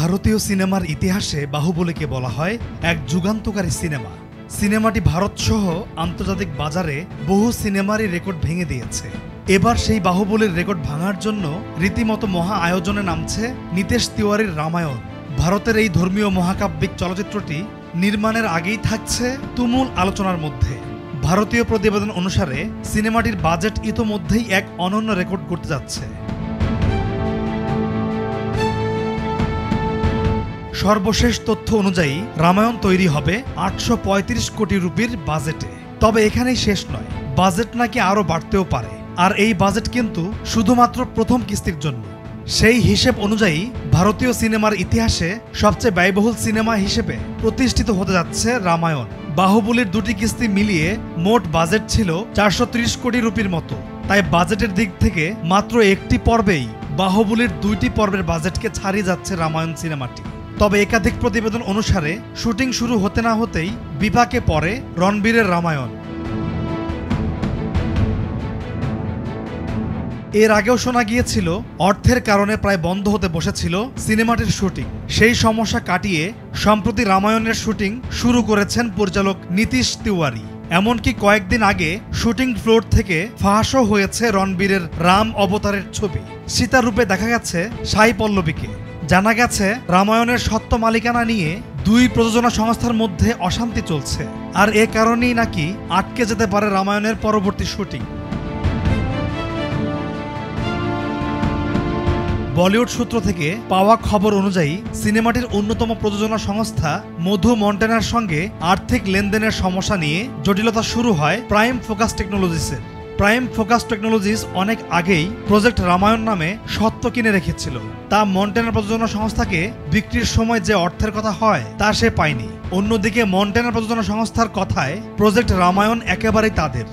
ভারতীয় সিনেমার ইতিহাসে বাহুবলীকে বলা হয় এক যুগান্তকারী সিনেমা। সিনেমাটি ভারতসহ আন্তর্জাতিক বাজারে বহু সিনেমারই রেকর্ড ভেঙে দিয়েছে। এবার সেই বাহুবলীর রেকর্ড ভাঙার জন্য রীতিমতো মহা আয়োজনে নামছে নিতেশ তিওয়ারির রামায়ণ। ভারতের এই ধর্মীয় মহাকাব্যিক চলচ্চিত্রটি নির্মাণের আগেই থাকছে তুমুল আলোচনার মধ্যে। ভারতীয় প্রতিবেদন অনুসারে সিনেমাটির বাজেট ইতোমধ্যেই এক অনন্য রেকর্ড করতে যাচ্ছে। সর্বশেষ তথ্য অনুযায়ী রামায়ণ তৈরি হবে 835 কোটি রুপির বাজেটে। তবে এখানেই শেষ নয়, বাজেট নাকি আরও বাড়তেও পারে। আর এই বাজেট কিন্তু শুধুমাত্র প্রথম কিস্তির জন্য। সেই হিসেব অনুযায়ী ভারতীয় সিনেমার ইতিহাসে সবচেয়ে ব্যয়বহুল সিনেমা হিসেবে প্রতিষ্ঠিত হতে যাচ্ছে রামায়ণ। বাহুবলীর দুটি কিস্তি মিলিয়ে মোট বাজেট ছিল 430 কোটি রুপির মতো। তাই বাজেটের দিক থেকে মাত্র একটি পর্বেই বাহুবলীর দুইটি পর্বের বাজেটকে ছাড়িয়ে যাচ্ছে রামায়ণ সিনেমাটি। তবে একাধিক প্রতিবেদন অনুসারে শুটিং শুরু হতে না হতেই বিপাকে পড়ে রণবীরের রামায়ণ। এর আগেও শোনা গিয়েছিল অর্থের কারণে প্রায় বন্ধ হতে বসেছিল সিনেমাটির শুটিং। সেই সমস্যা কাটিয়ে সম্প্রতি রামায়ণের শুটিং শুরু করেছেন পরিচালক নিতেশ তিওয়ারি। এমনকি কয়েকদিন আগে শুটিং ফ্লোর থেকে ফাঁসও হয়েছে রণবীরের রাম অবতারের ছবি। সীতা রূপে দেখা গেছে সাই পল্লবীকে। জানা গেছে রামায়ণের সত্ত্ব মালিকানা নিয়ে দুই প্রযোজনা সংস্থার মধ্যে অশান্তি চলছে, আর এ কারণেই নাকি আটকে যেতে পারে রামায়ণের পরবর্তী শুটিং। বলিউড সূত্র থেকে পাওয়া খবর অনুযায়ী সিনেমাটির অন্যতম প্রযোজনা সংস্থা মধু মন্টেনার সঙ্গে আর্থিক লেনদেনের সমস্যা নিয়ে জটিলতা শুরু হয় প্রাইম ফোকাস টেকনোলজিসের। প্রাইম ফোকাস টেকনোলজিস অনেক আগেই প্রজেক্ট রামায়ণ নামে স্বত্ব কিনে রেখেছিল। তা মন্টেনার প্রযোজনা সংস্থাকে বিক্রির সময় যে অর্থের কথা হয় তা সে পায়নি। অন্যদিকে মন্টেনার প্রযোজনা সংস্থার কথায় প্রজেক্ট রামায়ণ একেবারেই তাদের।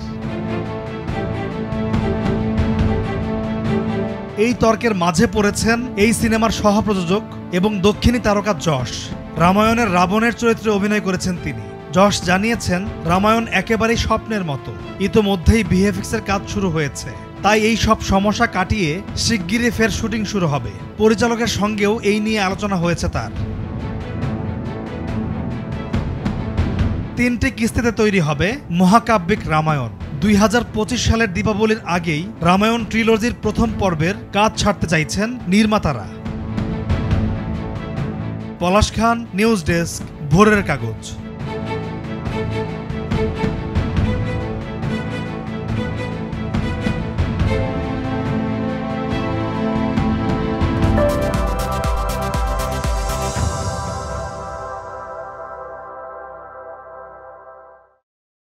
এই তর্কের মাঝে পড়েছেন এই সিনেমার সহপ্রযোজক এবং দক্ষিণী তারকা যশ। রামায়ণের রাবণের চরিত্রে অভিনয় করেছেন তিনি। যশ জানিয়েছেন রামায়ণ একেবারেই স্বপ্নের মতো। ইতোমধ্যেই ভিএফএক্সের কাজ শুরু হয়েছে, তাই এই সব সমস্যা কাটিয়ে শিগগিরই ফের শুটিং শুরু হবে। পরিচালকের সঙ্গেও এই নিয়ে আলোচনা হয়েছে তার। 3টি কিস্তিতে তৈরি হবে মহাকাব্যিক রামায়ণ। 2025 সালের দীপাবলির আগেই রামায়ণ ট্রিলজির প্রথম পর্বের কাজ ছাড়তে চাইছেন নির্মাতারা। পলাশ খান, নিউজ ডেস্ক, ভোরের কাগজ।